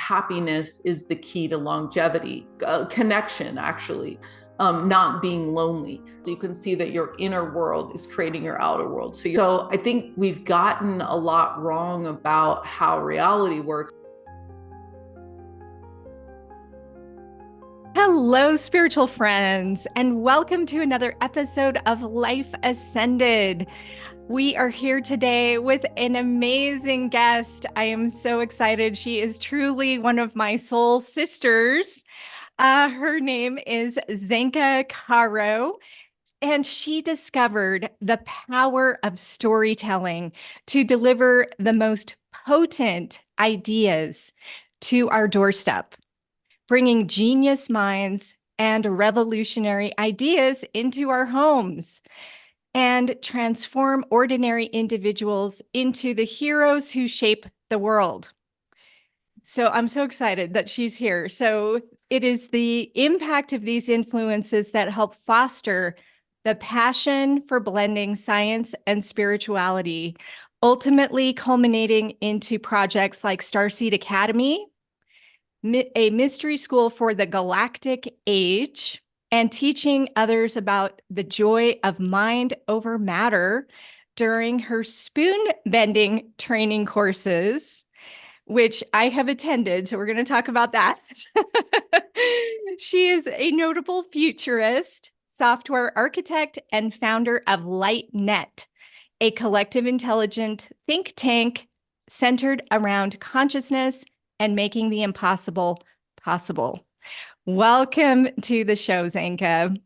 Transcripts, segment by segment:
happiness is the key to longevity, connection, actually, not being lonely. So you can see that your inner world is creating your outer world. So I think we've gotten a lot wrong about how reality works. Hello, spiritual friends, and welcome to another episode of Life Ascended. We are here today with an amazing guest. I am so excited. She is truly one of my soul sisters. Her name is Zenka Caro, and she discovered the power of storytelling to deliver the most potent ideas to our doorstep, bringing genius minds and revolutionary ideas into our homes and transform ordinary individuals into the heroes who shape the world. So I'm so excited that she's here. So it is the impact of these influences that help foster the passion for blending science and spirituality, ultimately culminating into projects like Starseed Academy, a mystery school for the galactic age, and teaching others about the joy of mind over matter during her spoon bending training courses, which I have attended. So we're going to talk about that. She is a notable futurist, software architect, and founder of LightNet, a collective intelligent think tank centered around consciousness and making the impossible possible. Welcome to the show, Zenka.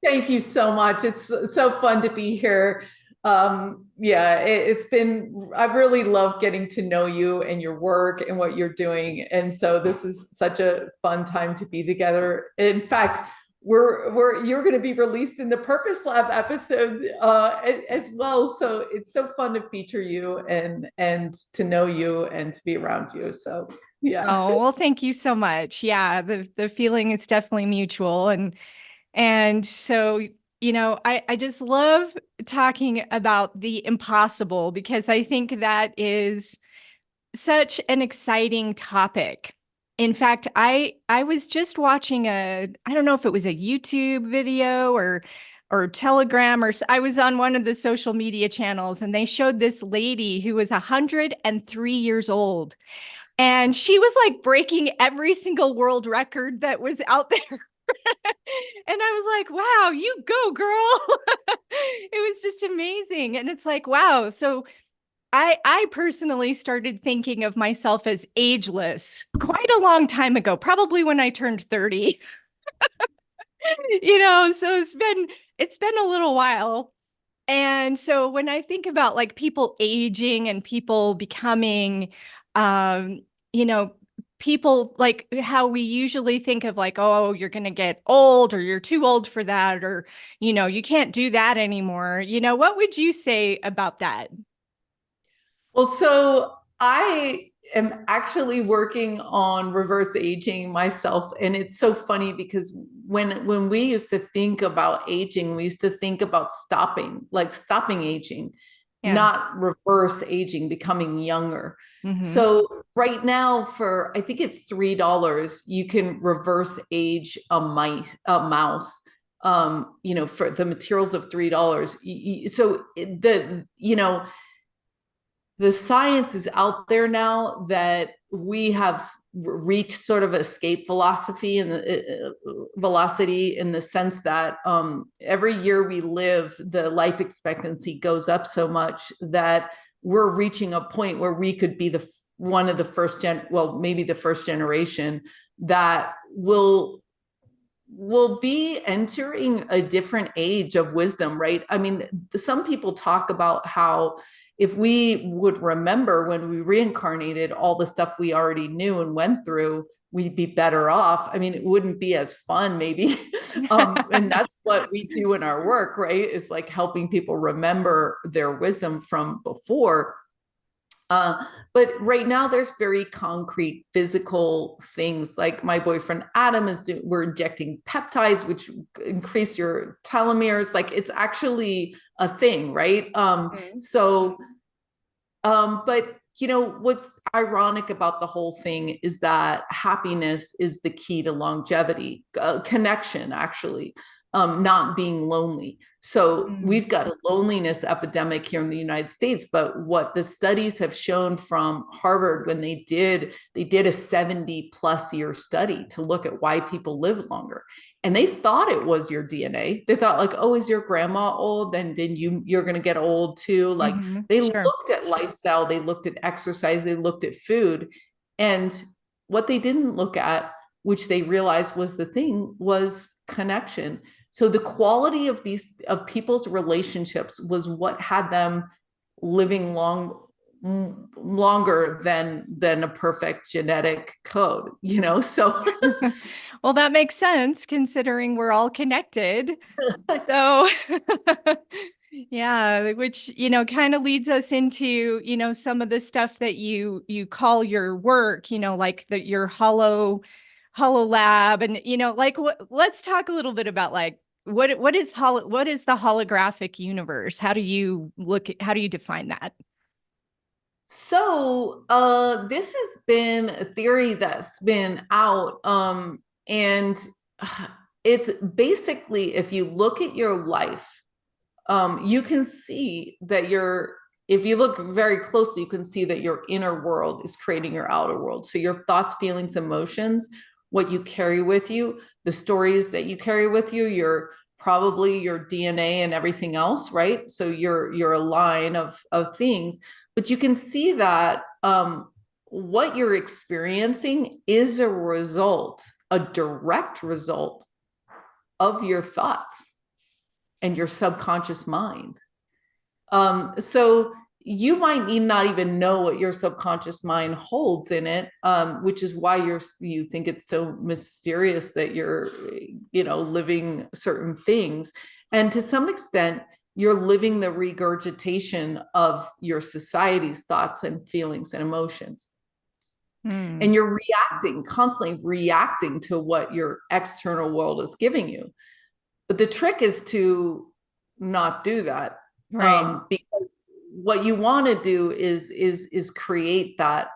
Thank you so much. It's so fun to be here. It's been, I've really loved getting to know you and your work and what you're doing. And so this is such a fun time to be together. In fact, you're going to be released in the Purpose Lab episode as well. So it's so fun to feature you and to know you and to be around you. So yeah. Oh, well, thank you so much. Yeah, the feeling is definitely mutual. And so, I just love talking about the impossible because I think that is such an exciting topic. In fact, I was just watching I don't know if it was a YouTube video or Telegram, or I was on one of the social media channels, and they showed this lady who was 103 years old. And she was like breaking every single world record that was out there. And I was like, wow, you go, girl. It was just amazing. And it's like, wow. So I personally started thinking of myself as ageless quite a long time ago, probably when I turned 30. So it's been a little while. And so when I think about like people aging and people becoming um, you know, people like how we usually think of like, oh, you're going to get old or you're too old for that, or, you can't do that anymore. What would you say about that? Well, so I am actually working on reverse aging myself. And it's so funny because when we used to think about aging, we used to think about stopping aging, Yeah. not reverse aging, becoming younger. Mm-hmm. So right now I think it's $3, you can reverse age a mouse. For the materials of $3. So the science is out there now that we have reached sort of escape velocity and velocity in the sense that every year we live, the life expectancy goes up so much that we're reaching a point where we could be one of the maybe the first generation that will be entering a different age of wisdom, right? I mean, some people talk about how if we would remember when we reincarnated all the stuff we already knew and went through, we'd be better off. I mean, it wouldn't be as fun, maybe. And that's what we do in our work, right? Is like helping people remember their wisdom from before. But right now there's very concrete physical things like my boyfriend Adam we're injecting peptides, which increase your telomeres. Like it's actually a thing, right? Mhm. But what's ironic about the whole thing is that happiness is the key to longevity, connection, actually, not being lonely. So we've got a loneliness epidemic here in the United States. But what the studies have shown from Harvard, when they did a 70+ year study to look at why people live longer. And they thought it was your DNA. They thought like, oh, is your grandma old? Then you're going to get old too. Like they looked at lifestyle, they looked at exercise, they looked at food. And what they didn't look at, which they realized was the thing, was connection. So the quality of people's relationships was what had them living longer than a perfect genetic code, so well, that makes sense considering we're all connected. So yeah, which kind of leads us into some of the stuff that you call your work, like your hollow lab, and like let's talk a little bit about like what is the holographic universe? How do you define that? So this has been a theory that's been out, and it's basically, if you look at your life, you can see that if you look very closely, you can see that your inner world is creating your outer world. So your thoughts, feelings, emotions, what you carry with you, the stories that you carry with you, probably your DNA and everything else, right? So you're a line of things. But you can see that what you're experiencing is a direct result of your thoughts and your subconscious mind. So you might not even know what your subconscious mind holds in it, which is why you think it's so mysterious that you're, living certain things. And to some extent, you're living the regurgitation of your society's thoughts and feelings and emotions. And you're constantly reacting to what your external world is giving you. But the trick is to not do that. Right. Because what you want to do is create that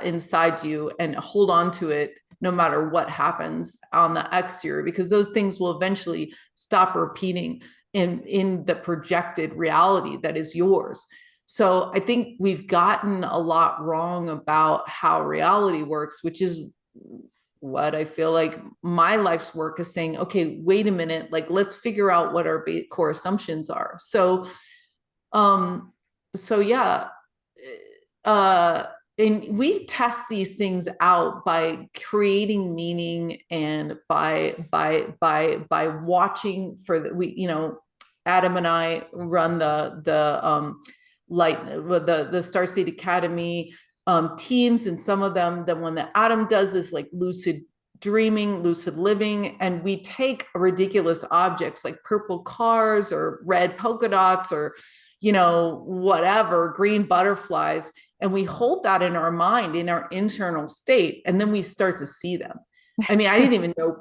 inside you and hold on to it no matter what happens on the exterior, because those things will eventually stop repeating in the projected reality that is yours. So I think we've gotten a lot wrong about how reality works, which is what I feel like my life's work is saying. Okay, wait a minute, like let's figure out what our core assumptions are. So yeah, and we test these things out by creating meaning and by watching for Adam and I run the Starseed Academy teams, and some of them, the one that Adam does is like lucid dreaming, lucid living, and we take ridiculous objects like purple cars or red polka dots or whatever, green butterflies, and we hold that in our mind, in our internal state, and then we start to see them. I mean, I didn't even know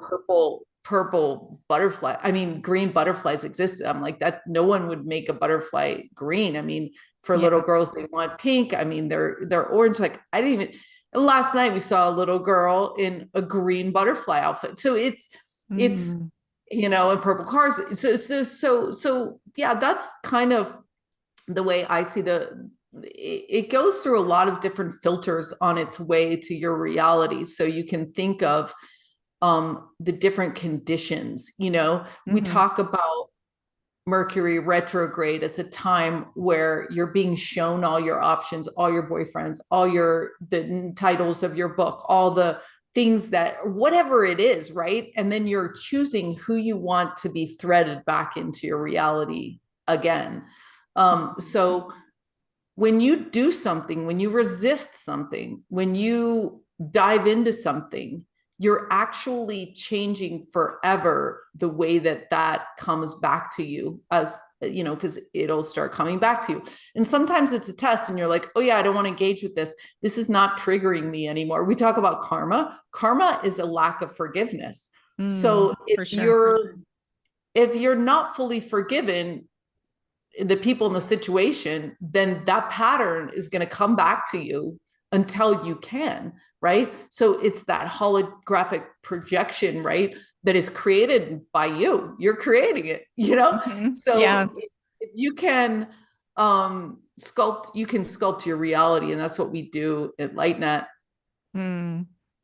purple butterfly, green butterflies existed. I'm like, that no one would make a butterfly green. I mean, for little girls, they want pink. I mean, they're orange. Like, I didn't even. Last night we saw a little girl in a green butterfly outfit. So it's in purple cars. So yeah, that's kind of the way I see it goes through a lot of different filters on its way to your reality. So you can think of the different conditions. We talk about Mercury retrograde as a time where you're being shown all your options, all your boyfriends, all the titles of your book, all the things that, whatever it is, right? And then you're choosing who you want to be threaded back into your reality again. So when you do something, when you resist something, when you dive into something, you're actually changing forever the way that comes back to you, as because it'll start coming back to you. And sometimes it's a test and you're like, oh yeah, I don't want to engage with this. This is not triggering me anymore. We talk about karma. Karma is a lack of forgiveness. So if you're not fully forgiven, the people in the situation, then that pattern is going to come back to you until you can, right? So it's that holographic projection, right, that is created by you. You're creating it, you know? Yeah. So if you can you can sculpt your reality, and that's what we do at LightNet.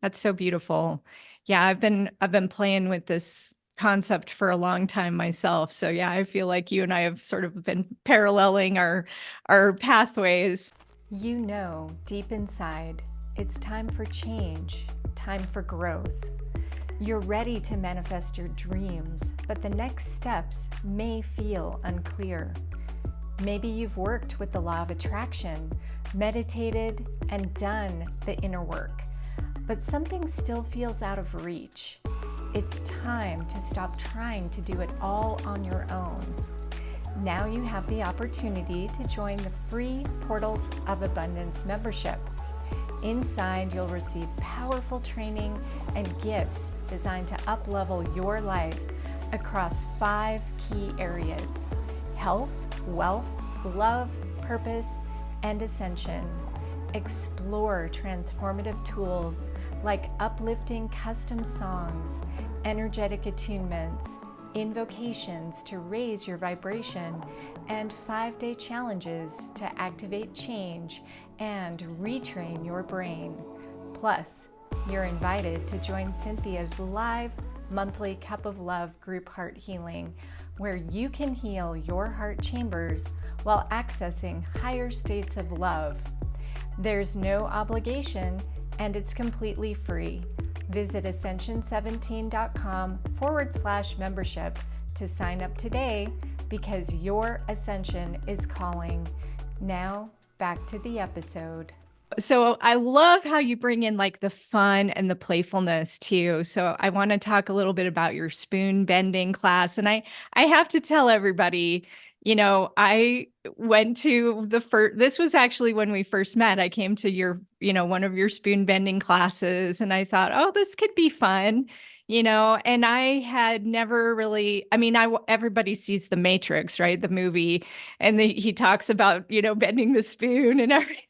That's so beautiful. Yeah, I've been playing with this concept for a long time myself. So yeah, I feel like you and I have sort of been paralleling our pathways. You know, deep inside, it's time for change, time for growth. You're ready to manifest your dreams, but the next steps may feel unclear. Maybe you've worked with the law of attraction, meditated, and done the inner work, but something still feels out of reach. It's time to stop trying to do it all on your own. Now you have the opportunity to join the free Portals of Abundance membership. Inside, you'll receive powerful training and gifts designed to up-level your life across 5 key areas: health, wealth, love, purpose, and ascension. Explore transformative tools like uplifting custom songs, energetic attunements, invocations to raise your vibration, and 5-day challenges to activate change and retrain your brain. Plus, you're invited to join Cynthia's live monthly Cup of Love group heart healing, where you can heal your heart chambers while accessing higher states of love. There's no obligation, and it's completely free. Visit ascension17.com/membership to sign up today, because your ascension is calling. Now, back to the episode. So I love how you bring in like the fun and the playfulness too. So I want to talk a little bit about your spoon bending class. And I have to tell everybody, you know, I went to this was actually when we first met. I came to your, one of your spoon bending classes, and I thought, oh, this could be fun, and I had never really, everybody sees The Matrix, right? The movie, and he talks about, bending the spoon and everything.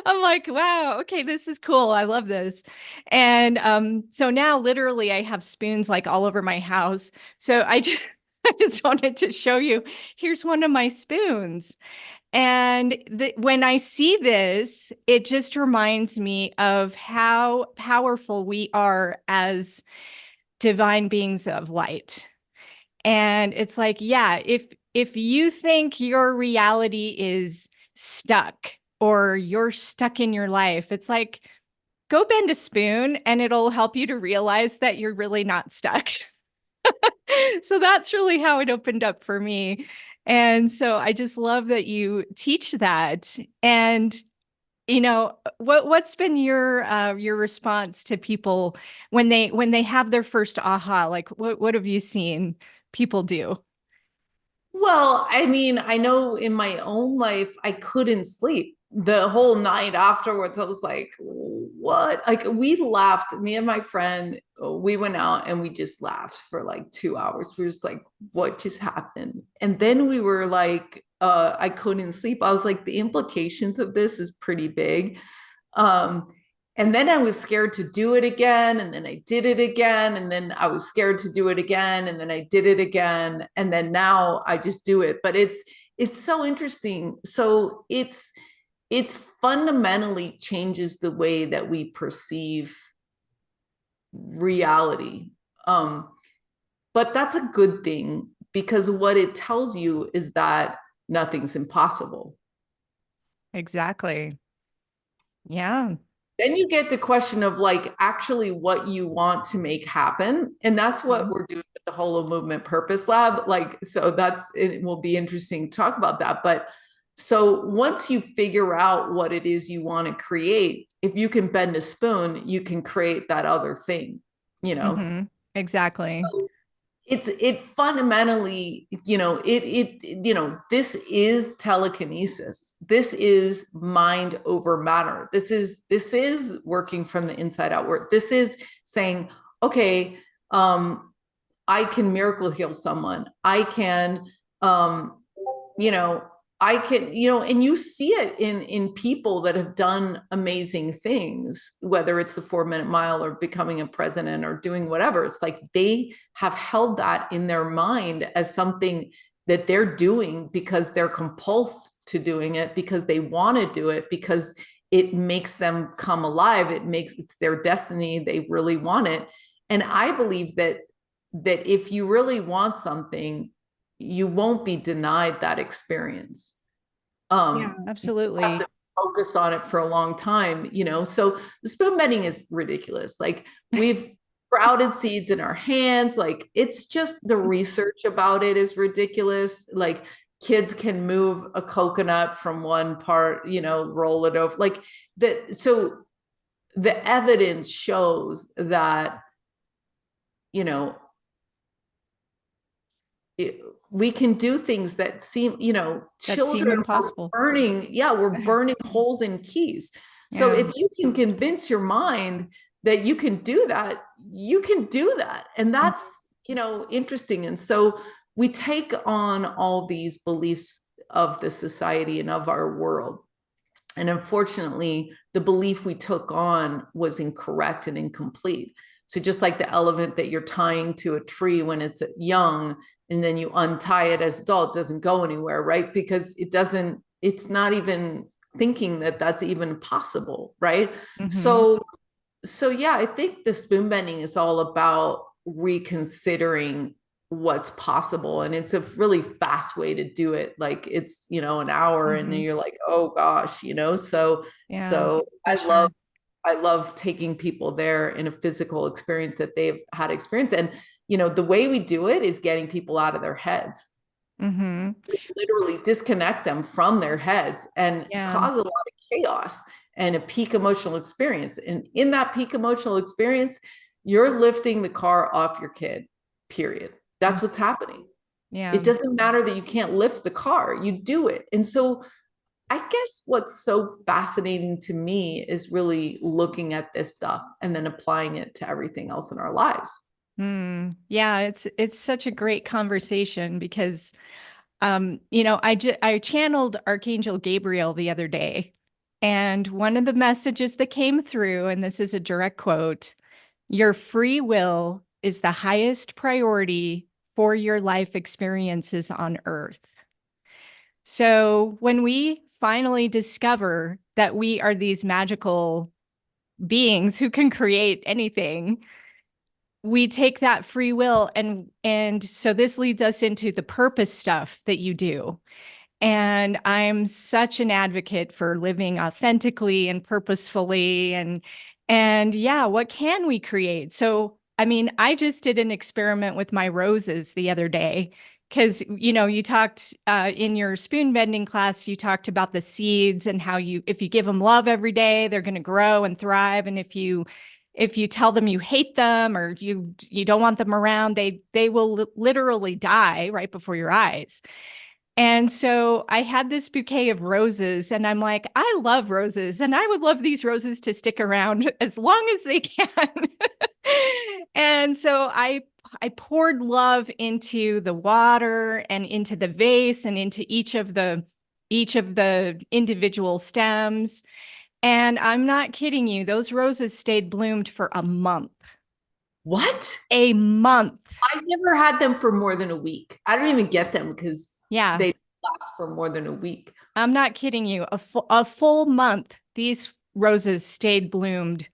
I'm like, wow, okay, this is cool. I love this. And so now literally I have spoons like all over my house. So I just wanted to show you, here's one of my spoons. And when I see this, it just reminds me of how powerful we are as divine beings of light. And it's like, yeah, if you think your reality is stuck or you're stuck in your life, it's like, go bend a spoon and it'll help you to realize that you're really not stuck. So that's really how it opened up for me. And so I just love that you teach that. And what's been your response to people when they have their first aha? Like what have you seen people do? Well, I know in my own life, I couldn't sleep the whole night afterwards. I was like, what? Like, we laughed, me and my friend, we went out and we just laughed for like 2 hours. We were just like, what just happened? And then we were like, I couldn't sleep. I was like, the implications of this is pretty big. And then I was scared to do it again. And then I did it again. And then I was scared to do it again. And then I did it again. And then now I just do it. But it's so interesting. So it's fundamentally changes the way that we perceive reality. But that's a good thing, because what it tells you is that nothing's impossible. Exactly. Yeah. Then you get the question of like actually what you want to make happen. And that's what we're doing with the Holo Movement Purpose Lab. Like, so it will be interesting to talk about that. But so once you figure out what it is you want to create, if you can bend a spoon, you can create that other thing, Exactly. So it fundamentally, this is telekinesis. This is mind over matter. This is working from the inside outward. This is saying, okay, I can miracle heal someone. I can you know, I can, you know, and you see it in people that have done amazing things, whether it's the 4 Minute Mile or becoming a president or doing whatever. It's like they have held that in their mind as something that they're doing because they're compulsed to doing it, because they want to do it, because it makes them come alive. It's their destiny. They really want it. And I believe that if you really want something, you won't be denied that experience. Yeah, You just have absolutely. to focus on it for a long time, you know. So the spoon bending is ridiculous. Like, we've sprouted seeds in our hands. Like, it's just, the research about it is ridiculous. Like, kids can move a coconut from one part, you know, roll it over. Like that. So the evidence shows that, you know, we can do things that seem, you know, That seem children are impossible. burning, yeah, we're burning holes in keys. So Yeah. if you can convince your mind that you can do that, you can do that. And that's, you know, interesting. And so we take on all these beliefs of the society and of our world. And unfortunately, the belief we took on was incorrect and incomplete. So just like the elephant that you're tying to a tree when it's young, and then you untie it as adult, doesn't go anywhere, right? Because it's not even thinking that that's even possible, right? Mm-hmm. So yeah, I think the spoon bending is all about reconsidering what's possible, and it's a really fast way to do it. Like, it's, you know, an hour and Mm-hmm. you're like, oh gosh, you know. so Yeah, so for i love sure. I love taking people there in a physical experience that they've had experience. And, you know, the way we do it is getting people out of their heads. Mm-hmm. We literally disconnect them from their heads and Yeah. cause a lot of chaos and a peak emotional experience. And in that peak emotional experience, you're lifting the car off your kid, period. That's what's Mhm. happening. Yeah. It doesn't matter that you can't lift the car, you do it. And so I guess what's so fascinating to me is really looking at this stuff and then applying it to everything else in our lives. Yeah, it's such a great conversation because I channeled Archangel Gabriel the other day, and one of the messages that came through, and this is a direct quote, your free will is the highest priority for your life experiences on earth. So when we finally discover that we are these magical beings who can create anything, we take that free will, and so this leads us into the purpose stuff that you do. And I'm such an advocate for living authentically and purposefully, and yeah, what can we create? So I mean, I just did an experiment with my roses the other day, because you talked in your spoon bending class, you talked about the seeds and how if you give them love every day, they're going to grow and thrive. And if you tell them you hate them or you don't want them around, they will literally die right before your eyes. And so I had this bouquet of roses, and I'm like, I love roses, and I would love these roses to stick around as long as they can. And so I poured love into the water and into the vase and into each of the individual stems. And I'm not kidding you, those roses stayed bloomed for a month. What? A month. I've never had them for more than a week. I don't even get them because Yeah, they last for more than a week. I'm not kidding you. A full month, these roses stayed bloomed.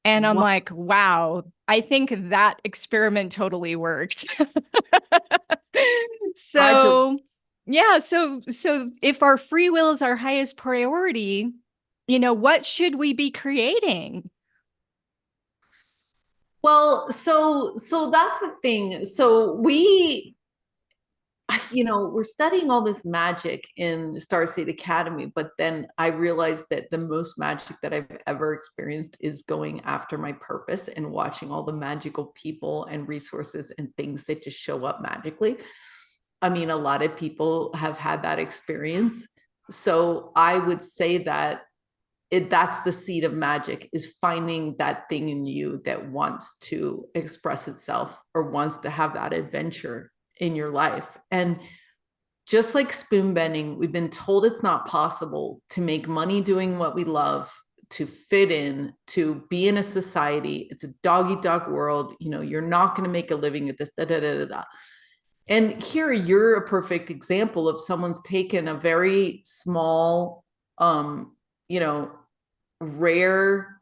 And I'm What? like, wow, I think that experiment totally worked. So, yeah, so if our free will is our highest priority, what should we be creating? Well, so that's the thing. So we're studying all this magic in Starseed Academy, but then I realized that the most magic that I've ever experienced is going after my purpose and watching all the magical people and resources and things that just show up magically. I mean, a lot of people have had that experience. So I would say that that's the seed of magic, is finding that thing in you that wants to express itself or wants to have that adventure in your life. And just like spoon bending, we've been told it's not possible to make money doing what we love, to fit in, to be in a society. It's a dog eat dog world. You know, you're not going to make a living at this, da, da, da, da, da. And here you're a perfect example of someone's taken a very small, you know, rare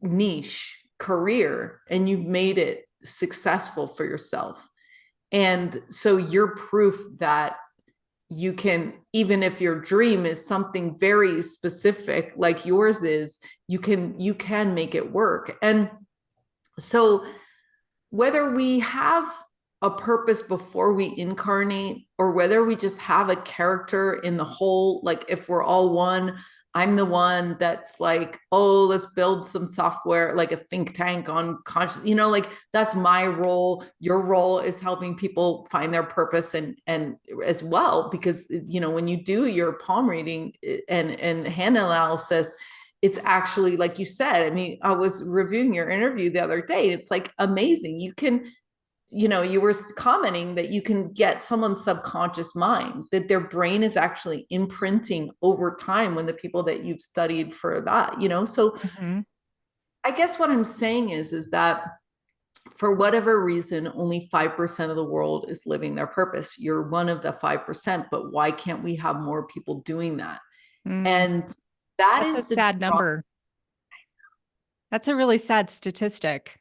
niche career and you've made it successful for yourself. And so you're proof that you can, even if your dream is something very specific like yours is, you can make it work. And so whether we have a purpose before we incarnate or whether we just have a character in the whole, like if we're all one, I'm the one that's like, oh, let's build some software, like a think tank on conscious, you know, like that's my role. Your role is helping people find their purpose and as well, because, you know, when you do your palm reading and hand analysis, it's actually, like you said, I mean, I was reviewing your interview the other day. It's like amazing. You can, you know, you were commenting that you can get someone's subconscious mind, that their brain is actually imprinting over time when the people that you've studied for that, you know? So I guess what I'm saying is that for whatever reason, only 5% of the world is living their purpose. You're one of the 5%, but why can't we have more people doing that? And that's a sad number. That's a really sad statistic.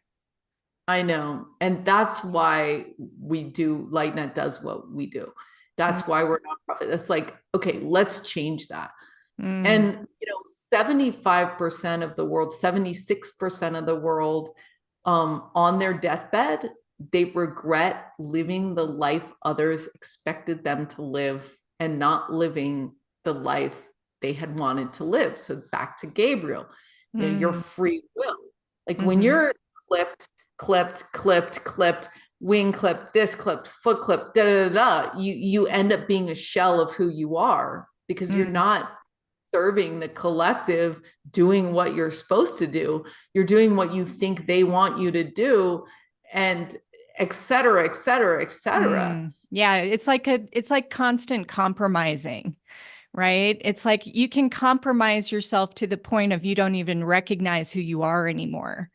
I know. And that's why we do, LightNet does what we do. That's why we're nonprofit. It's like, okay, let's change that. And, you know, 75% of the world, 76% of the world, on their deathbed, they regret living the life others expected them to live and not living the life they had wanted to live. So back to Gabriel, you know, your free will. Like when you're clipped, wing clipped, this clipped, foot clipped, da da da, you end up being a shell of who you are because you're not serving the collective, doing what you're supposed to do. You're doing what you think they want you to do, and et cetera, et cetera, et cetera. Yeah, it's like constant compromising. Right? It's like you can compromise yourself to the point of you don't even recognize who you are anymore.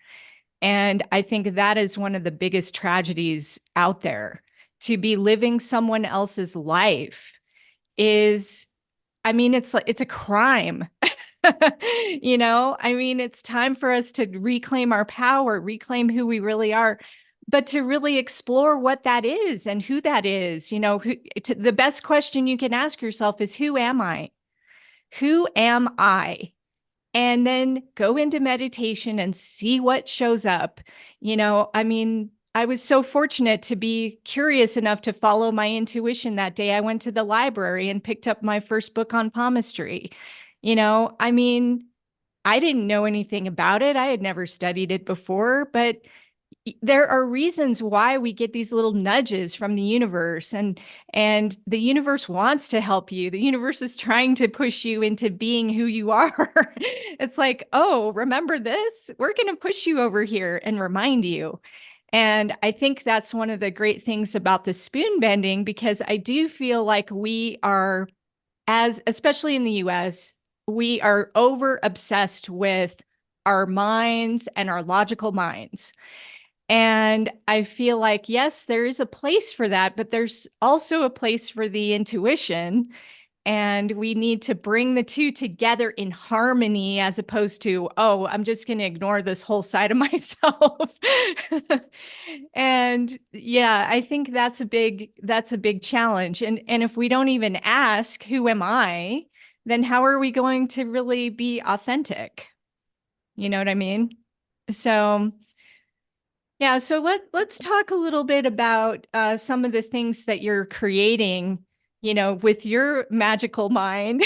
And I think that is one of the biggest tragedies out there. To be living someone else's life is, I mean, it's a crime. You know, I mean, it's time for us to reclaim our power, reclaim who we really are, but to really explore what that is and who that is. You know, the best question you can ask yourself is, who am I? Who am I? And then go into meditation and see what shows up. You know, I mean, I was so fortunate to be curious enough to follow my intuition that day. I went to the library and picked up my first book on palmistry. You know, I mean, I didn't know anything about it. I had never studied it before, but there are reasons why we get these little nudges from the universe, and the universe wants to help you. The universe is trying to push you into being who you are. It's like, oh, remember this? We're going to push you over here and remind you. And I think that's one of the great things about the spoon bending, because I do feel like we are, especially in the US, we are over obsessed with our minds and our logical minds. And I feel like, yes, there is a place for that, but there's also a place for the intuition. And we need to bring the two together in harmony, as opposed to, oh, I'm just going to ignore this whole side of myself. And yeah, I think that's a big challenge. And if we don't even ask, who am I, then how are we going to really be authentic? You know what I mean? So yeah, so let's talk a little bit about some of the things that you're creating, you know, with your magical mind.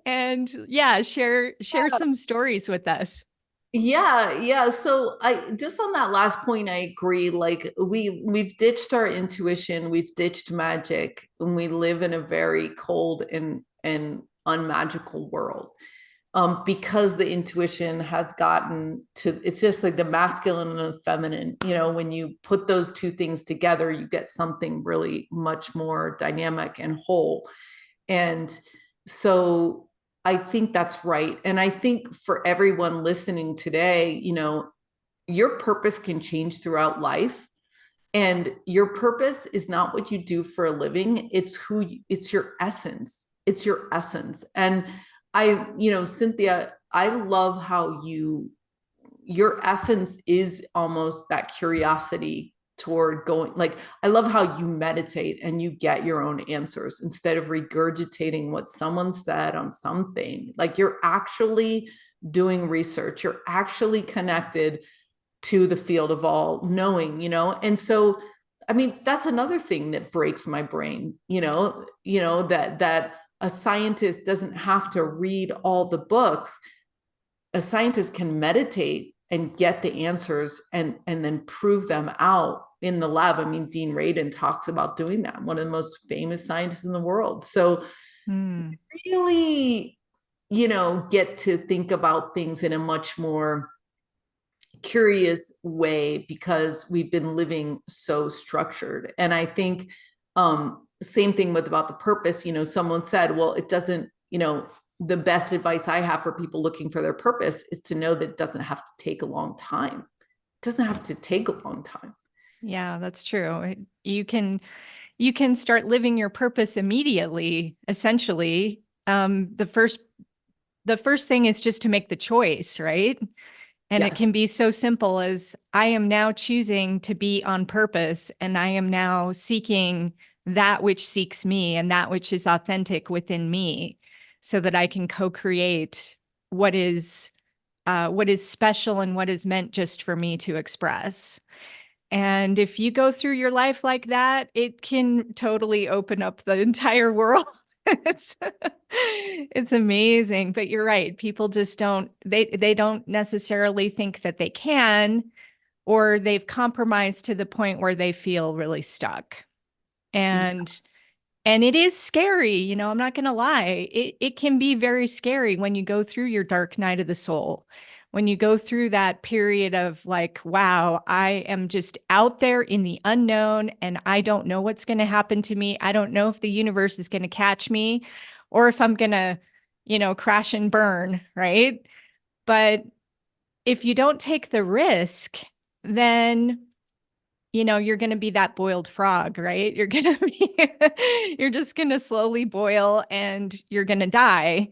And yeah, share some stories with us. Yeah. So I just on that last point, I agree. Like we've ditched our intuition, we've ditched magic, and we live in a very cold and unmagical world. because the intuition has gotten to, it's just like the masculine and the feminine. When you put those two things together, you get something really much more dynamic and whole. And so I think that's right. And I think for everyone listening today, your purpose can change throughout life. And your purpose is not what you do for a living. It's your essence. It's your essence. And Cynthia, I love how your essence is almost that curiosity toward going, like, I love how you meditate and you get your own answers instead of regurgitating what someone said on something. Like, you're actually doing research, you're actually connected to the field of all knowing, and so I mean, that's another thing that breaks my brain, that a scientist doesn't have to read all the books. A scientist can meditate and get the answers and then prove them out in the lab. I mean, Dean Radin talks about doing that, one of the most famous scientists in the world. So really, get to think about things in a much more curious way, because we've been living so structured. And I think same thing about the purpose. Someone said, well, it doesn't, the best advice I have for people looking for their purpose is to know that it doesn't have to take a long time. It doesn't have to take a long time. Yeah, that's true. You can start living your purpose immediately, essentially. The first thing is just to make the choice, right? And Yes. it can be so simple as, I am now choosing to be on purpose, and I am now seeking that which seeks me and that which is authentic within me, so that I can co-create what is special and what is meant just for me to express. And if you go through your life like that, it can totally open up the entire world. It's amazing. But you're right. People just they don't necessarily think that they can, or they've compromised to the point where they feel really stuck. And it is scary, I'm not going to lie. It can be very scary when you go through your dark night of the soul, when you go through that period of like, wow, I am just out there in the unknown and I don't know what's going to happen to me. I don't know if the universe is going to catch me or if I'm going to, crash and burn, right? But if you don't take the risk, then you're going to be that boiled frog, right? You're just going to slowly boil and you're going to die.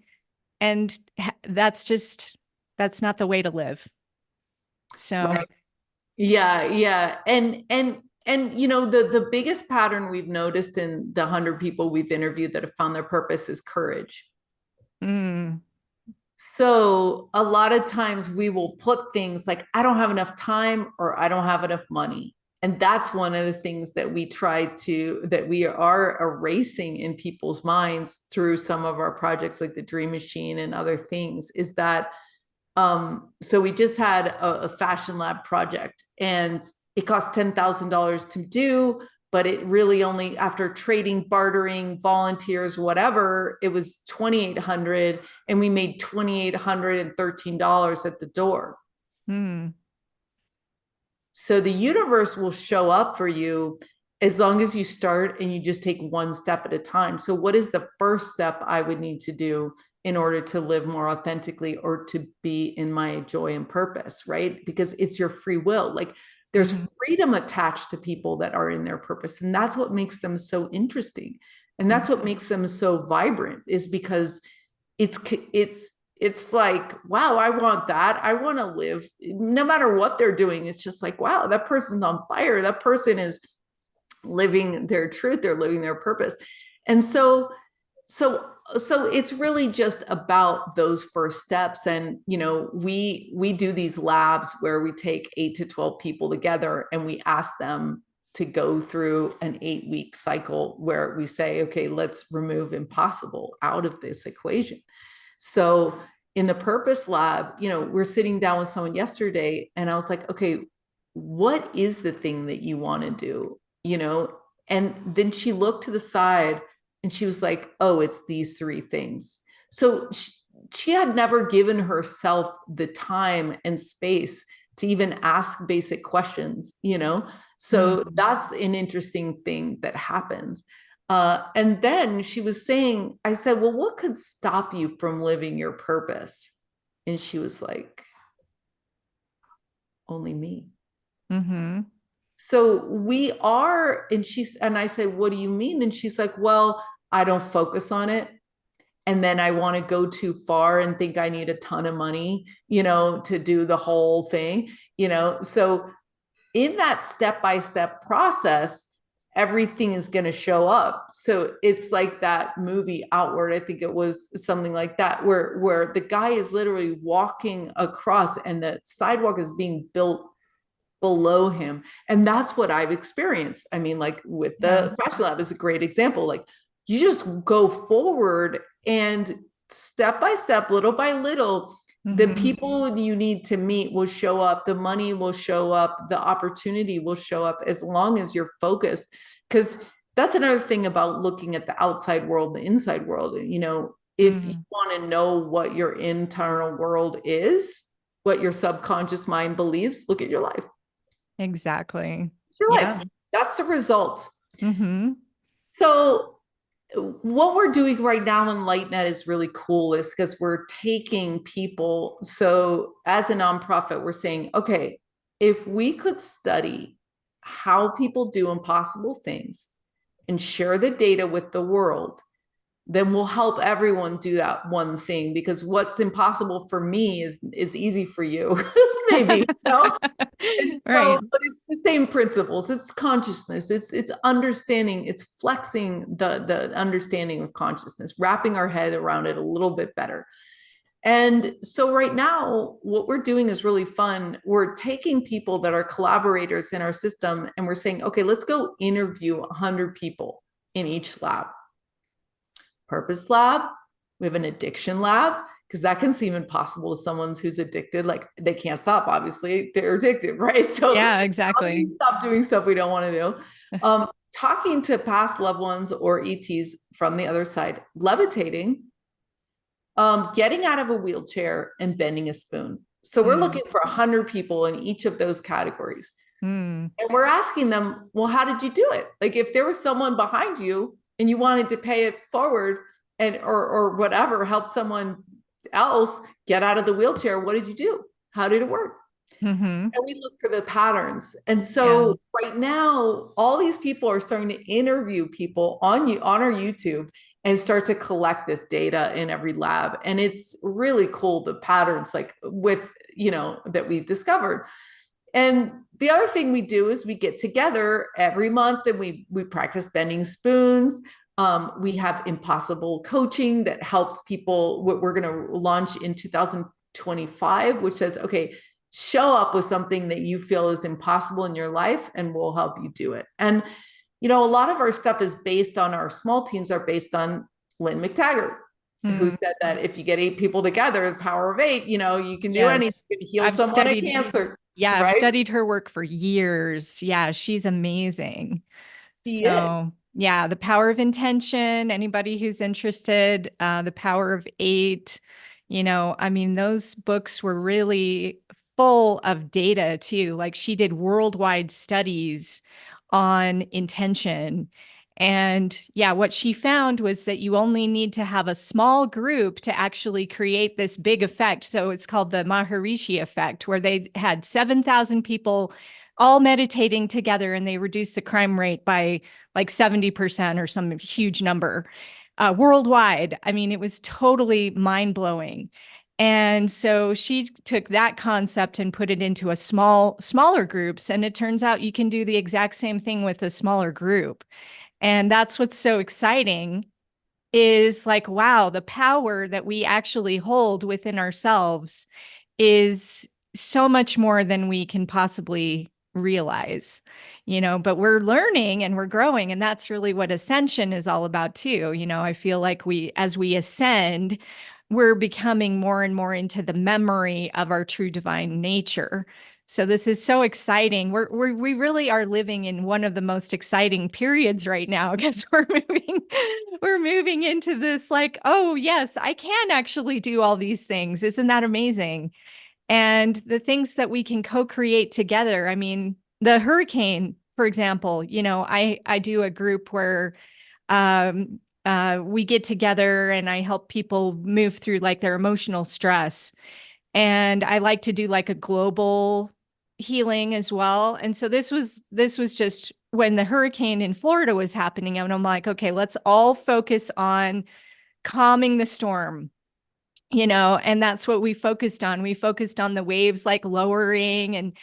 And that's not the way to live. So, right. Yeah. And the biggest pattern we've noticed in the 100 people we've interviewed that have found their purpose is courage. So a lot of times we will put things like, I don't have enough time or I don't have enough money. And that's one of the things that we are erasing in people's minds through some of our projects like the Dream Machine and other things, is that so we just had a fashion lab project and it cost $10,000 to do, but it really only, after trading, bartering, volunteers, whatever, it was $2,800, and we made $2,813 at the door. So the universe will show up for you as long as you start and you just take one step at a time. So what is the first step I would need to do in order to live more authentically or to be in my joy and purpose, right? Because it's your free will. Like, there's freedom attached to people that are in their purpose. And that's what makes them so interesting. And that's what makes them so vibrant, is because it's like, wow, I want that. I want to live no matter what they're doing. It's just like, wow, that person's on fire. That person is living their truth. They're living their purpose. And so it's really just about those first steps. And, we do these labs where we take 8 to 12 people together and we ask them to go through an 8-week cycle where we say, okay, let's remove impossible out of this equation. So in the purpose lab, we're sitting down with someone yesterday and I was like, okay, what is the thing that you want to do? And then she looked to the side and she was like, oh, it's these 3 things. So she had never given herself the time and space to even ask basic questions, you know? So that's an interesting thing that happens. And then she was saying, I said, well, what could stop you from living your purpose? And she was like, only me. Mm-hmm. So we are, and I said, what do you mean? And she's like, well, I don't focus on it. And then I want to go too far and think I need a ton of money, you know, to do the whole thing, you know. So in that step-by-step process, everything is going to show up. So it's like that movie Outward, I think it was something like that, where the guy is literally walking across and the sidewalk is being built below him. And that's what I've experienced. I mean, like with the Fashion Lab is a great example. Like you just go forward and step by step, little by little, the people you need to meet will show up, the money will show up, the opportunity will show up as long as you're focused. Because that's another thing about looking at the outside world, the inside world. You know, if you want to know what your internal world is, what your subconscious mind believes, look at your life. Exactly. Your life. That's the result. So what we're doing right now in LightNet is really cool is because we're taking people. So as a nonprofit, we're saying, okay, if we could study how people do impossible things and share the data with the world, then we'll help everyone do that one thing, because what's impossible for me is easy for you, maybe, you know? And so, but it's the same principles. It's consciousness. It's understanding. It's flexing the understanding of consciousness, wrapping our head around it a little bit better. And so right now, what we're doing is really fun. We're taking people that are collaborators in our system, and we're saying, okay, let's go interview 100 people in each lab. Purpose lab. We have an addiction lab, because that can seem impossible to someone who's addicted. Like they can't stop, obviously they're addicted, right? So yeah, exactly. How do we stop doing stuff we don't want to do? Talking to past loved ones or ETs from the other side, levitating, getting out of a wheelchair, and bending a spoon. So we're looking for 100 people in each of those categories. And we're asking them, well, how did you do it? Like if there was someone behind you and you wanted to pay it forward and or whatever, help someone else get out of the wheelchair, what did you do? How did it work? And we look for the patterns. And so right now, all these people are starting to interview people on our YouTube and start to collect this data in every lab. And it's really cool, the patterns like with, you know, that we've discovered. And the other thing we do is we get together every month and we practice bending spoons. We have impossible coaching that helps people. What we're going to launch in 2025, which says, okay, show up with something that you feel is impossible in your life and we'll help you do it. And, you know, a lot of our stuff is based on, our small teams are based on Lynn McTaggart, who said that if you get 8 people together, the power of 8, you know, you can do anything. You can heal someone of cancer. Yeah, right? I've studied her work for years. Yeah, she's amazing. So yeah, the power of intention, anybody who's interested, the power of 8, you know, I mean, those books were really full of data too. Like she did worldwide studies on intention. And yeah, what she found was that you only need to have a small group to actually create this big effect. So it's called the Maharishi effect, where they had 7,000 people all meditating together and they reduced the crime rate by like 70% or some huge number worldwide. I mean, it was totally mind blowing. And so she took that concept and put it into smaller groups. And it turns out you can do the exact same thing with a smaller group. And that's what's so exciting is like, wow, the power that we actually hold within ourselves is so much more than we can possibly realize, you know, but we're learning and we're growing. And that's really what ascension is all about too. You know, I feel like as we ascend, we're becoming more and more into the memory of our true divine nature. So this is so exciting. We really are living in one of the most exciting periods right now because we're moving into this like, oh yes, I can actually do all these things. Isn't that amazing? And the things that we can co-create together. I mean, the hurricane, for example, I do a group where we get together and I help people move through like their emotional stress. And I like to do like a global healing as well. And so this was just when the hurricane in Florida was happening, and I'm like, okay, let's all focus on calming the storm, and that's what we focused on. We focused on the waves like lowering and,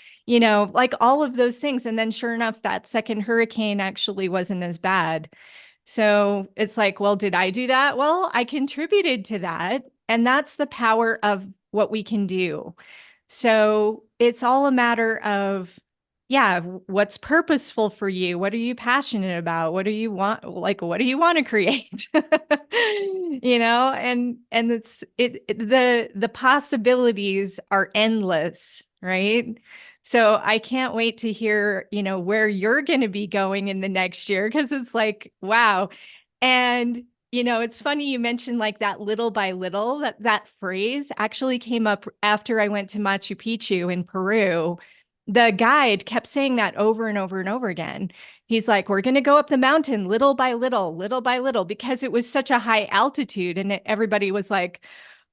like all of those things. And then sure enough, that second hurricane actually wasn't as bad. So it's like, well, did I do that? Well, I contributed to that. And that's the power of what we can do. So it's all a matter of, yeah, what's purposeful for you? What are you passionate about? What do you want? Like, what do you want to create? And the possibilities are endless, right? So I can't wait to hear, where you're going to be going in the next year because it's like, wow. And it's funny you mentioned like that little by little, that phrase actually came up after I went to Machu Picchu in Peru. The guide kept saying that over and over and over again. He's like, we're going to go up the mountain little by little, because it was such a high altitude. And everybody was like,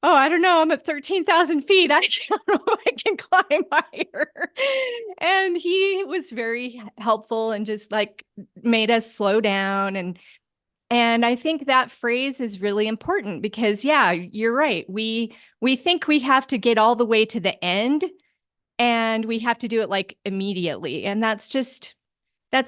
oh, I don't know, I'm at 13,000 feet. I don't know if I can climb higher. And he was very helpful and just like made us slow down. And I think that phrase is really important because, yeah, you're right. We think we have to get all the way to the end and we have to do it like immediately. And that's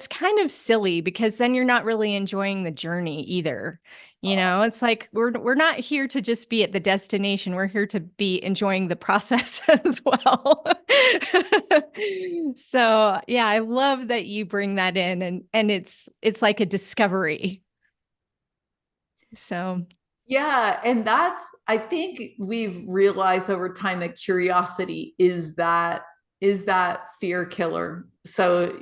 kind of silly because then you're not really enjoying the journey either. It's like we're not here to just be at the destination. We're here to be enjoying the process as well. So, yeah, I love that you bring that in, and it's like a discovery. So, Yeah, and I think we've realized over time that curiosity is that fear killer. So,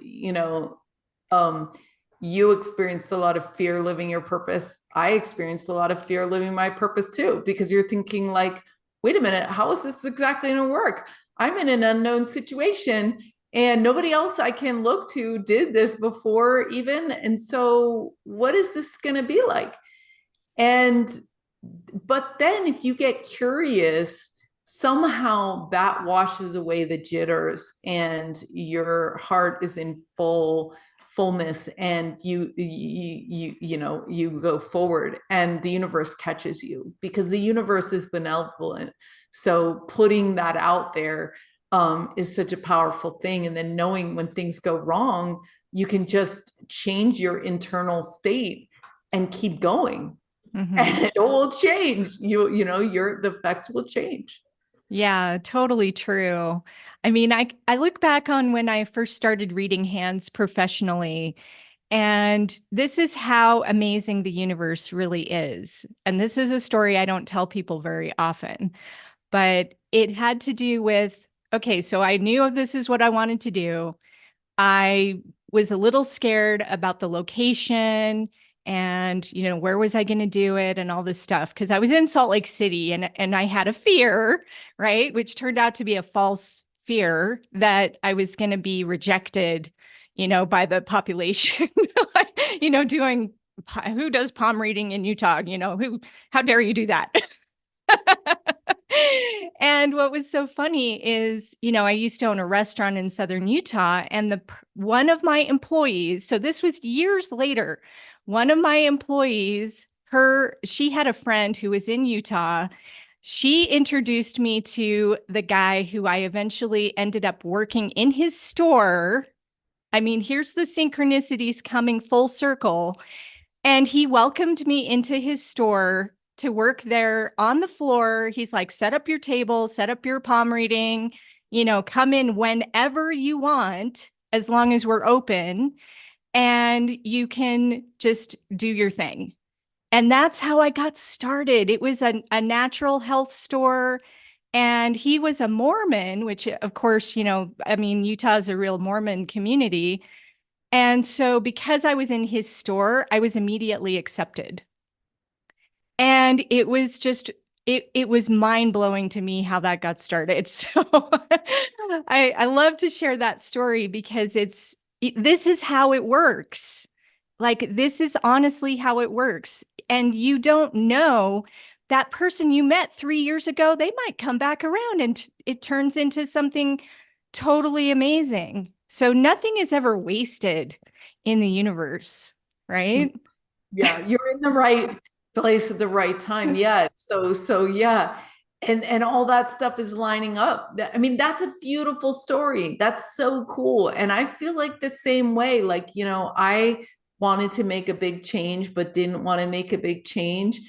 you experienced a lot of fear living your purpose. I experienced a lot of fear living my purpose too, because you're thinking like, wait a minute, how is this exactly going to work? I'm in an unknown situation and nobody else I can look to did this before even. And so what is this going to be like? And but then if you get curious, somehow that washes away the jitters and your heart is in fullness, and you go forward and the universe catches you because the universe is benevolent. So putting that out there is such a powerful thing. And then knowing when things go wrong, you can just change your internal state and keep going. And it will change. The effects will change. yeah, totally true. I mean, I look back on when I first started reading hands professionally, and this is how amazing the universe really is. And this is a story I don't tell people very often, but it had to do with, okay, so I knew this is what I wanted to do. I was a little scared about the location and, where was I going to do it and all this stuff because I was in Salt Lake City and I had a fear, right? Which turned out to be a false fear that I was going to be rejected, by the population, doing who does palm reading in Utah, how dare you do that? And what was so funny is, I used to own a restaurant in Southern Utah, and one of my employees, so this was years later, one of my employees, she had a friend who was in Utah. She introduced me to the guy who I eventually ended up working in his store. I mean, here's the synchronicities coming full circle. And he welcomed me into his store to work there on the floor. He's like, set up your table, set up your palm reading, come in whenever you want, as long as we're open, and you can just do your thing. And that's how I got started. It was a natural health store. And he was a Mormon, which of course, I mean, Utah is a real Mormon community. And so because I was in his store, I was immediately accepted. And it was just it was mind-blowing to me how that got started. So I love to share that story because this is how it works. Like, this is honestly how it works. And you don't know that person you met 3 years ago, they might come back around and it turns into something totally amazing. So nothing is ever wasted in the universe, right? Yeah, you're in the right place at the right time. Yeah. So yeah. And all that stuff is lining up. I mean, that's a beautiful story. That's so cool. And I feel like the same way. Like, I wanted to make a big change, but didn't want to make a big change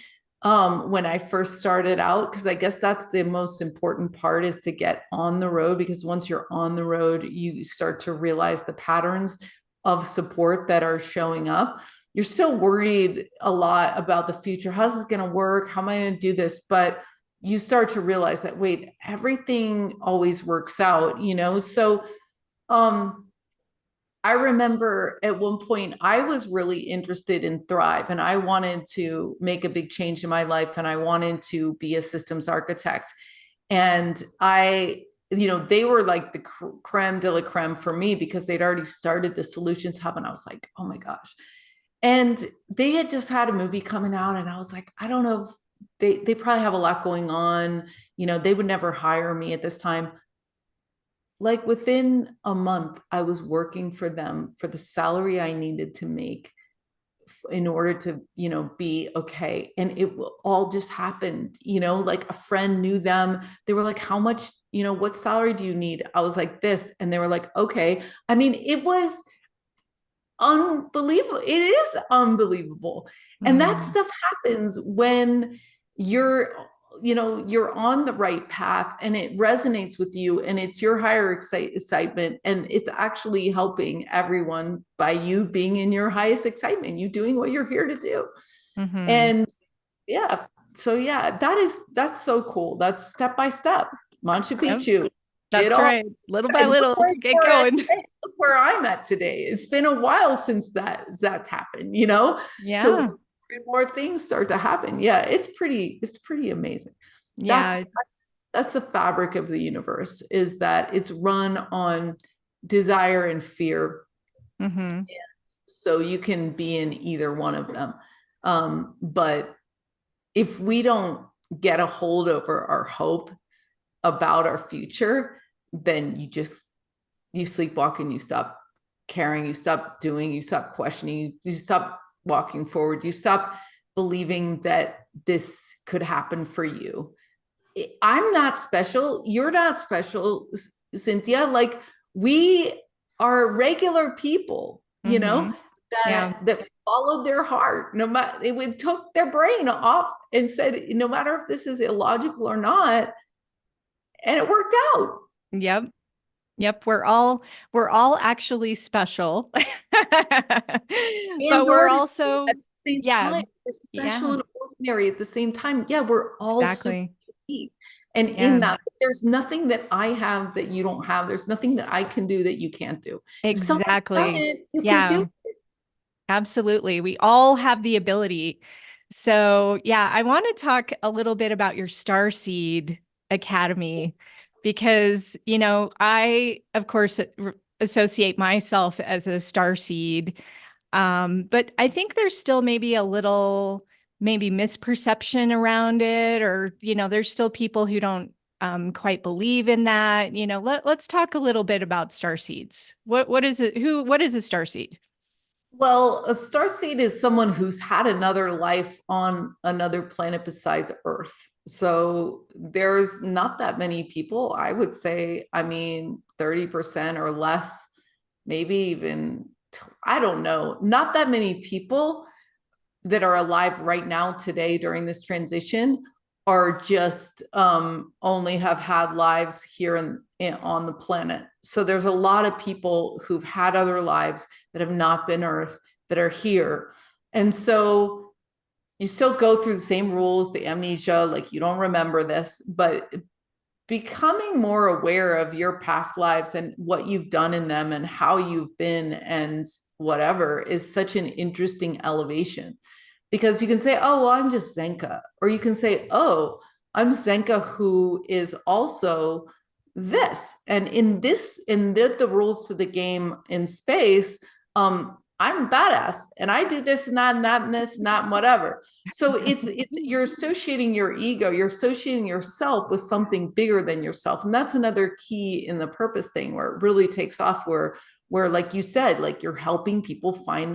when I first started out, because I guess that's the most important part, is to get on the road, because once you're on the road, you start to realize the patterns of support that are showing up. You're still worried a lot about the future. How's this going to work? How am I going to do this? But you start to realize that, wait, everything always works out. So I remember at one point I was really interested in Thrive, and I wanted to make a big change in my life, and I wanted to be a systems architect. And they were like the creme de la creme for me, because they'd already started the Solutions Hub, and I was like, oh my gosh. And they had just had a movie coming out, and I was like, I don't know if they probably have a lot going on. They would never hire me at this time. Like, within a month, I was working for them for the salary I needed to make in order to, be okay. And it all just happened, like a friend knew them. They were like, how much, what salary do you need? I was like, this. And they were like, okay. I mean, it was unbelievable. It is unbelievable. And that stuff happens when you're on the right path, and it resonates with you, and it's your higher excitement, and it's actually helping everyone by you being in your highest excitement, you doing what you're here to do. And yeah, so yeah, that's so cool. That's step by step, Machu Picchu. That's right. Little by little, get going. Look where I'm at today. It's been a while since that's happened, Yeah. So more things start to happen. Yeah, it's pretty amazing. Yeah. That's the fabric of the universe, is that it's run on desire and fear. And so you can be in either one of them. But if we don't get a hold over our hope about our future, then you sleepwalk, and you stop caring, you stop doing, you stop questioning, you stop walking forward, you stop believing that this could happen for you. I'm not special. You're not special, Cynthia. Like, we are regular people, that followed their heart. No matter, it took their brain off and said, no matter if this is illogical or not, and it worked out. Yep. We're all actually special. But we're also at the same time, we're special and ordinary at the same time. Yeah, we're all exactly. unique. And in that, there's nothing that I have that you don't have. There's nothing that I can do that you can't do. Exactly. You can do it. Absolutely. We all have the ability. So yeah, I want to talk a little bit about your Starseed Academy, because, I, of course, associate myself as a starseed. But I think there's still maybe a little misperception around it, or, there's still people who don't quite believe in that. Let's talk a little bit about starseeds. What is it? What is a starseed? Well, a starseed is someone who's had another life on another planet besides Earth. So there's not that many people, I would say, 30% or less, maybe even, I don't know, not that many people that are alive right now today during this transition are just only have had lives here on the planet. So there's a lot of people who've had other lives that have not been Earth, that are here. And so you still go through the same rules, the amnesia, like you don't remember this, but becoming more aware of your past lives and what you've done in them and how you've been and whatever is such an interesting elevation, because you can say, oh, well, I'm just Zenka, or you can say, oh, I'm Zenka who is also this, and in the rules to the game in space, I'm badass and I do this and that and that and this and that and whatever. So it's you're associating your ego, you're associating yourself with something bigger than yourself. And that's another key in the purpose thing, where it really takes off, where like you said, like you're helping people find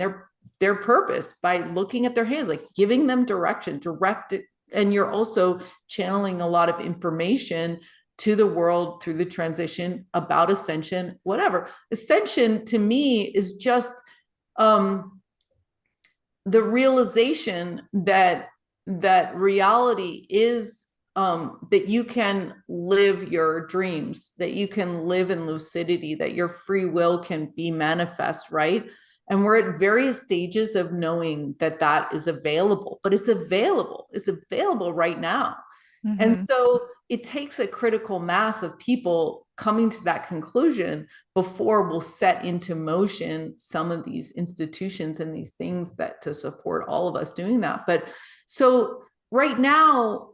their purpose by looking at their hands, like giving them direction, direct it. And you're also channeling a lot of information to the world through the transition about ascension, whatever. Ascension to me is just the realization that reality is that you can live your dreams, that you can live in lucidity, that your free will can be manifest, right? And we're at various stages of knowing that that is available, but it's available right now. Mm-hmm. And so it takes a critical mass of people coming to that conclusion before we'll set into motion some of these institutions and these things that to support all of us doing that. But so right now,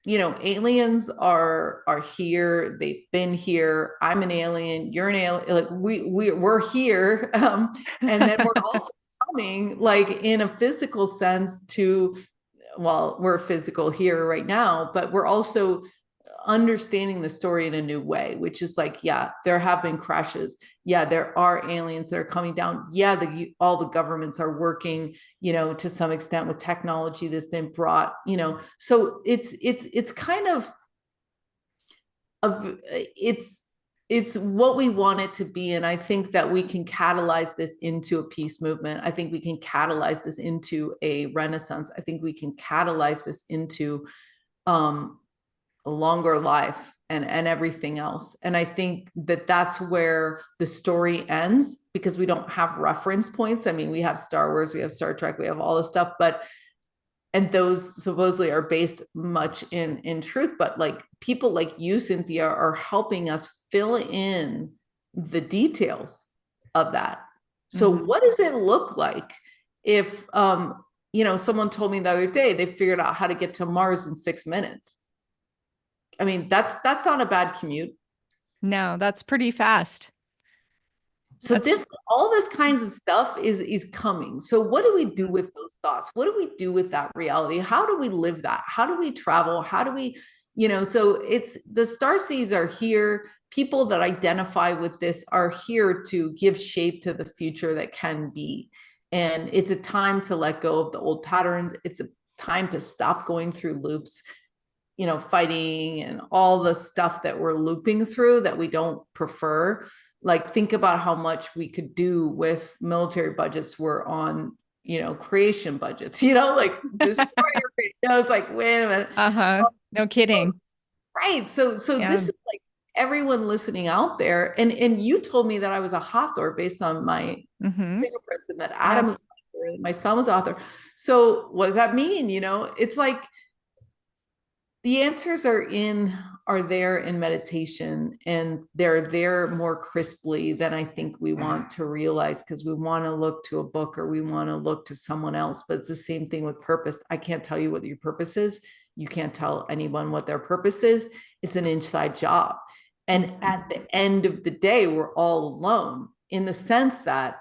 aliens are here. They've been here. I'm an alien. You're an alien. Like we're here. And then we're also coming, like in a physical sense, to, well, we're physical here right now, but we're also understanding the story in a new way, which is like, yeah, there have been crashes. Yeah, there are aliens that are coming down. Yeah, all the governments are working, to some extent with technology that's been brought, so it's kind of it's what we want it to be. And I think that we can catalyze this into a peace movement. I think we can catalyze this into a renaissance. I think we can catalyze this into a longer life and everything else. And I think that that's where the story ends, because we don't have reference points. I mean, we have Star Wars, we have Star Trek, we have all this stuff, and those supposedly are based much in truth, but like people like you, Cynthia, are helping us fill in the details of that. So what does it look like if, someone told me the other day, they figured out how to get to Mars in 6 minutes. I mean, that's not a bad commute. No, that's pretty fast. So all this kinds of stuff is coming. So what do we do with those thoughts? What do we do with that reality? How do we live that? How do we travel? How do we, so it's the starseeds are here. People that identify with this are here to give shape to the future that can be. And it's a time to let go of the old patterns. It's a time to stop going through loops, fighting and all the stuff that we're looping through that we don't prefer. Like, think about how much we could do with military budgets were on, creation budgets, like destroy your, it's like, wait a minute. No kidding. Right. So yeah. This is like everyone listening out there. And you told me that I was a Hathor based on my fingerprints, and that Adam was author, my son was author. So what does that mean? It's like, the answers are there in meditation, and they're there more crisply than I think we want to realize, because we want to look to a book or we want to look to someone else. But it's the same thing with purpose. I can't tell you what your purpose is. You can't tell anyone what their purpose is. It's an inside job. And at the end of the day, we're all alone, in the sense that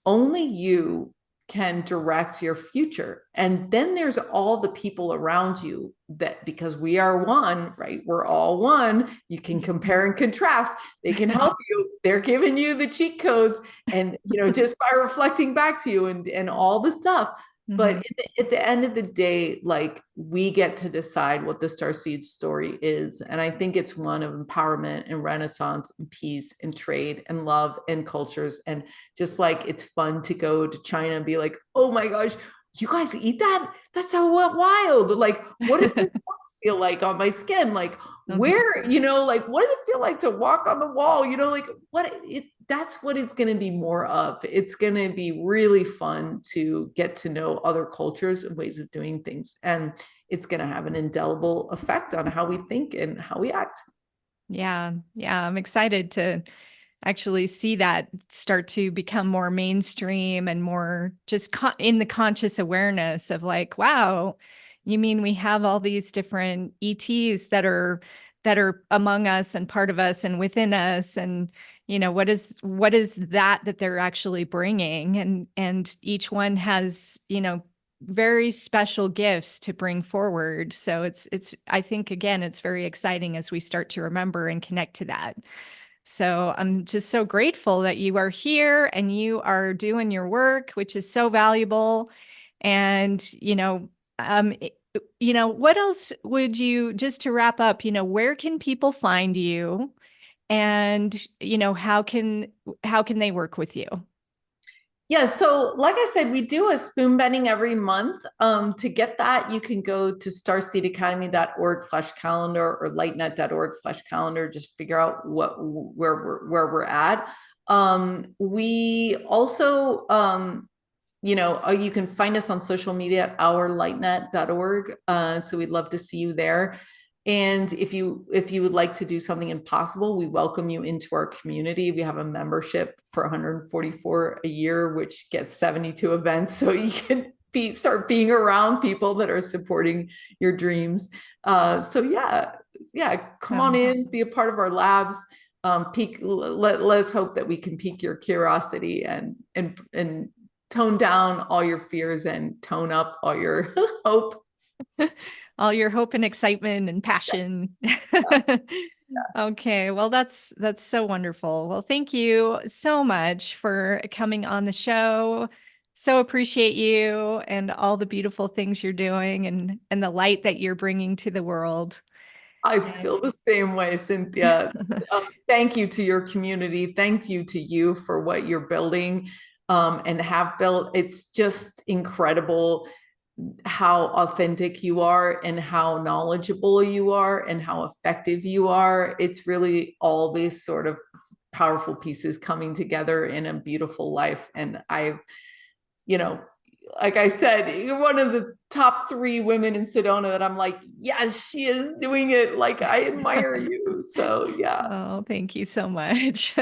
only you can direct your future. And then there's all the people around you, that, because we are one, right? We're all one. You can compare and contrast. They can help you. They're giving you the cheat codes, and, just by reflecting back to you and all the stuff. But at the end of the day, like, we get to decide what the Starseed story is. And I think it's one of empowerment and renaissance and peace and trade and love and cultures. And just like, it's fun to go to China and be like, oh my gosh, you guys eat that? That's so wild. Like, what does this feel like on my skin? Like, where, like, what does it feel like to walk on the wall? Like, that's what it's going to be more of. It's going to be really fun to get to know other cultures and ways of doing things. And it's going to have an indelible effect on how we think and how we act. Yeah. Yeah. I'm excited to actually see that start to become more mainstream and more just in the conscious awareness of like, wow, you mean we have all these different ETs that are among us and part of us and within us, and what is that they're actually bringing, and each one has very special gifts to bring forward. So it's I think again it's very exciting as we start to remember and connect to that. So I'm just so grateful that you are here and you are doing your work, which is so valuable. And, um, it- what else would you, just to wrap up, where can people find you, and, how can they work with you? Yeah, so like I said, we do a spoon bending every month. To get that, you can go to starseedacademy.org/calendar or lightnet.org/calendar. Just figure out where we're at. We also you can find us on social media at ourlightnet.org. So we'd love to see you there. And if you would like to do something impossible, we welcome you into our community. We have a membership for 144 a year, which gets 72 events. So you can start being around people that are supporting your dreams. So yeah, come on in, be a part of our labs. Let us hope that we can pique your curiosity and tone down all your fears and tone up all your hope. All your hope and excitement and passion. Okay, well that's so wonderful. Well, thank you so much for coming on the show. So appreciate you and all the beautiful things you're doing, and the light that you're bringing to the world. I feel the same way, Cynthia. Thank you to your community. Thank you to you for what you're building and have built. It's just incredible how authentic you are and how knowledgeable you are and how effective you are. It's really all these sort of powerful pieces coming together in a beautiful life. And you know, like I said, you're one of the top 3 women in Sedona that I'm like, yes, she is doing it. Like, I admire you. So, yeah. Oh, thank you so much.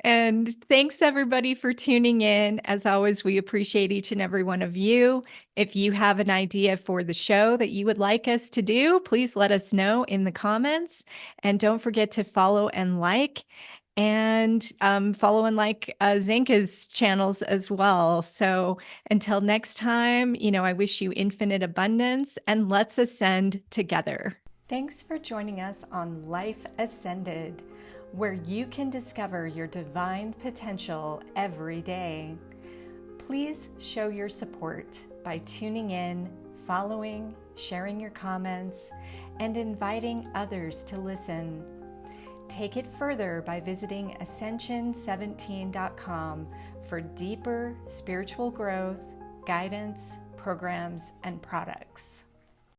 And thanks everybody for tuning in. As always, we appreciate each and every one of you. If you have an idea for the show that you would like us to do, please let us know in the comments. And don't forget to follow and like. And follow and like Zenka's channels as well. So until next time, I wish you infinite abundance, and let's ascend together. Thanks for joining us on Life Ascended, where you can discover your divine potential every day. Please show your support by tuning in, following, sharing your comments, and inviting others to listen. Take it further by visiting ascension17.com for deeper spiritual growth, guidance, programs, and products.